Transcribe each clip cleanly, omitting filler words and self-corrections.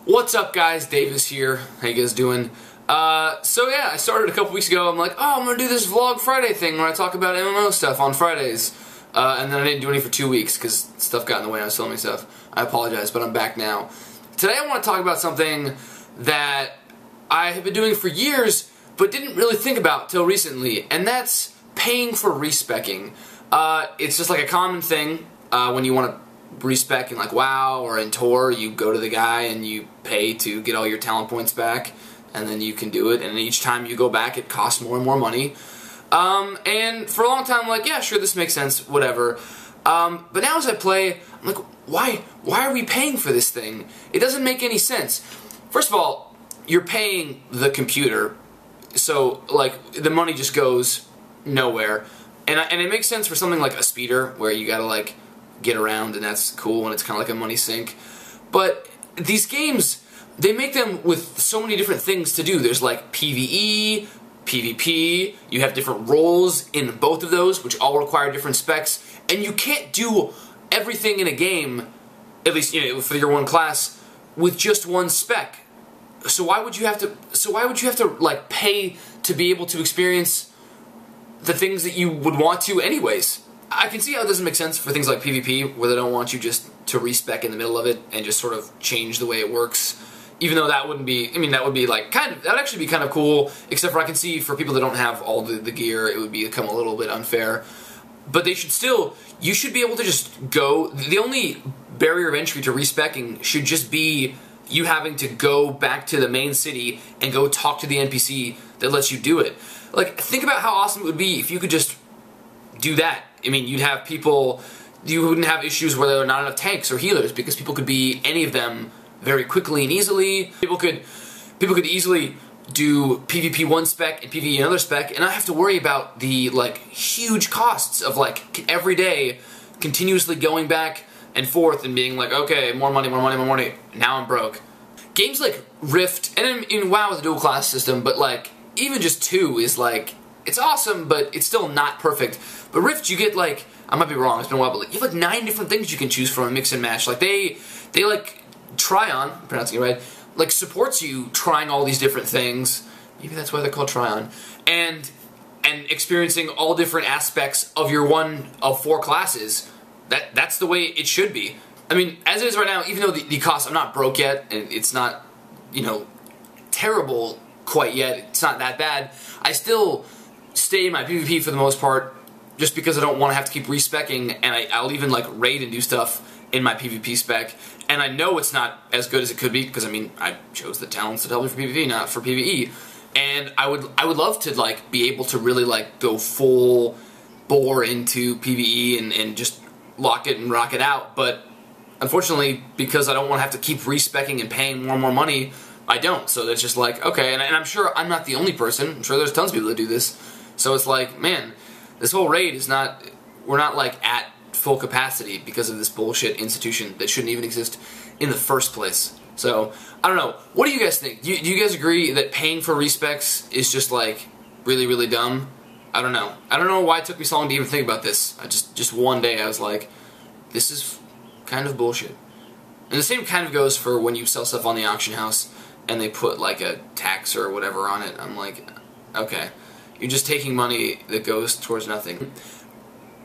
What's up, guys? Davis here. How you guys doing? So yeah, I started a couple weeks ago. I'm like, oh, I'm gonna do this Vlog Friday thing where I talk about MMO stuff on Fridays. And then I didn't do any for 2 weeks because stuff got in the way. I was filming stuff. I apologize, but I'm back now. Today I want to talk about something that I have been doing for years, but didn't really think about till recently, and that's paying for respecking. It's just like a common thing when you want to respec in like WoW or in Tor. You go to the guy and you pay to get all your talent points back, and then you can do it, and each time you go back it costs more and more money. And for a long time I'm like, yeah, sure, this makes sense, whatever. But now as I play, I'm like, why are we paying for this thing? It doesn't make any sense. First of all, you're paying the computer, so like the money just goes nowhere. And it makes sense for something like a speeder where you gotta like get around, and that's cool, and it's kind of like a money sink. But these games, they make them with so many different things to do. There's like PvE, PvP, you have different roles in both of those, which all require different specs, and you can't do everything in a game, at least for your one class, with just one spec. So why would you have to like pay to be able to experience the things that you would want to anyways? I can see how it doesn't make sense for things like PvP, where they don't want you just to respec in the middle of it and just sort of change the way it works. Even though that wouldn't be, that would be like that would actually be kind of cool, except for I can see for people that don't have all the gear, it would become a little bit unfair. But they should still, you should be able to just go, the only barrier of entry to respecking should just be you having to go back to the main city and go talk to the NPC that lets you do it. Like, think about how awesome it would be if you could just do that. You'd have people, you wouldn't have issues where there are not enough tanks or healers, because people could be any of them very quickly and easily. People could easily do PvP one spec and PvE another spec, and not have to worry about the like huge costs of like every day continuously going back and forth and being like, okay, more money, more money, more money, now I'm broke. Games like Rift, and in WoW with a dual class system, but like even just 2 is like, it's awesome, but it's still not perfect. But Rift, you get like, I might be wrong, it's been a while, but like, you have like 9 different things you can choose from and mix and match. Like they like, Tryon, I'm pronouncing it right, like supports you trying all these different things. Maybe that's why they're called Tryon. And experiencing all different aspects of your one of 4 classes. That's the way it should be. As it is right now, even though the cost, I'm not broke yet, and it's not, terrible quite yet, it's not that bad, I still stay in my PvP for the most part, just because I don't want to have to keep respecking, and I'll even like raid and do stuff in my PvP spec, and I know it's not as good as it could be, because I chose the talents that help me for PvP, not for PvE, and I would love to like be able to really like go full bore into PvE and just lock it and rock it out, but unfortunately, because I don't want to have to keep respecking and paying more and more money, I don't. So that's just like, okay, and I'm sure I'm not the only person. I'm sure there's tons of people that do this. So it's like, man, this whole raid is not, we're not like at full capacity because of this bullshit institution that shouldn't even exist in the first place. So, I don't know. What do you guys think? Do you guys agree that paying for respecs is just like really, really dumb? I don't know. I don't know why it took me so long to even think about this. Just one day I was like, this is kind of bullshit. And the same kind of goes for when you sell stuff on the auction house and they put like a tax or whatever on it. I'm like, okay, you're just taking money that goes towards nothing.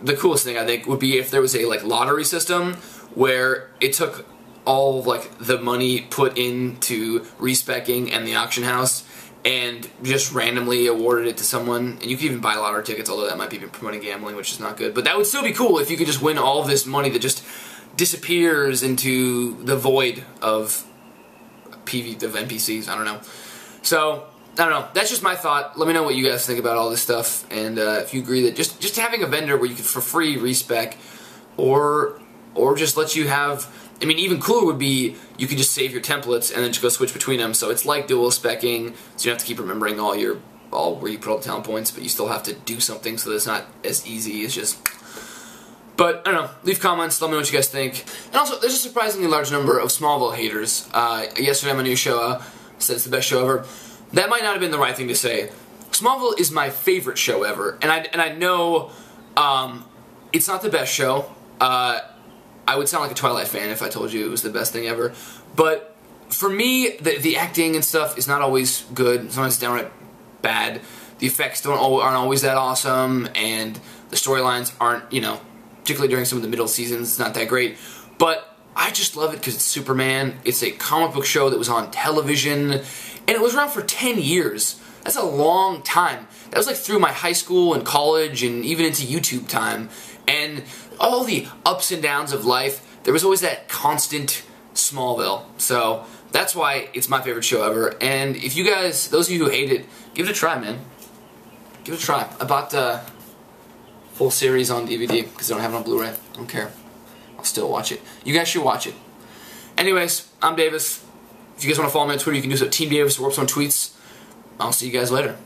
The coolest thing, I think, would be if there was a like lottery system where it took all of, like the money put into respecking and the auction house and just randomly awarded it to someone. And you could even buy lottery tickets, although that might be promoting gambling, which is not good. But that would still be cool if you could just win all of this money that just disappears into the void of NPCs. I don't know. So, I don't know. That's just my thought. Let me know what you guys think about all this stuff, and if you agree that just having a vendor where you can for free respec, or just let you have. Even cooler would be you could just save your templates and then just go switch between them. So it's like dual specking, so you don't have to keep remembering all where you put all the talent points, but you still have to do something, so that it's not as easy as just. But, I don't know, leave comments, let me know what you guys think. And also, there's a surprisingly large number of Smallville haters. Yesterday on my new show, said it's the best show ever. That might not have been the right thing to say. Smallville is my favorite show ever, and I know it's not the best show. I would sound like a Twilight fan if I told you it was the best thing ever, but for me, the acting and stuff is not always good. Sometimes it's downright bad. The effects aren't always that awesome, and the storylines aren't, you know, particularly during some of the middle seasons, not that great. But I just love it because it's Superman. It's a comic book show that was on television, and it was around for 10 years. That's a long time. That was like through my high school and college and even into YouTube time. And all the ups and downs of life, there was always that constant Smallville. So that's why it's my favorite show ever. And if you guys, those of you who hate it, give it a try, man. Give it a try. I bought the full series on DVD because I don't have it on Blu-ray. I don't care. I'll still watch it. You guys should watch it. Anyways, I'm Davis. If you guys want to follow me on Twitter, you can do so at Team Davis or Warp Zone Tweets. I'll see you guys later.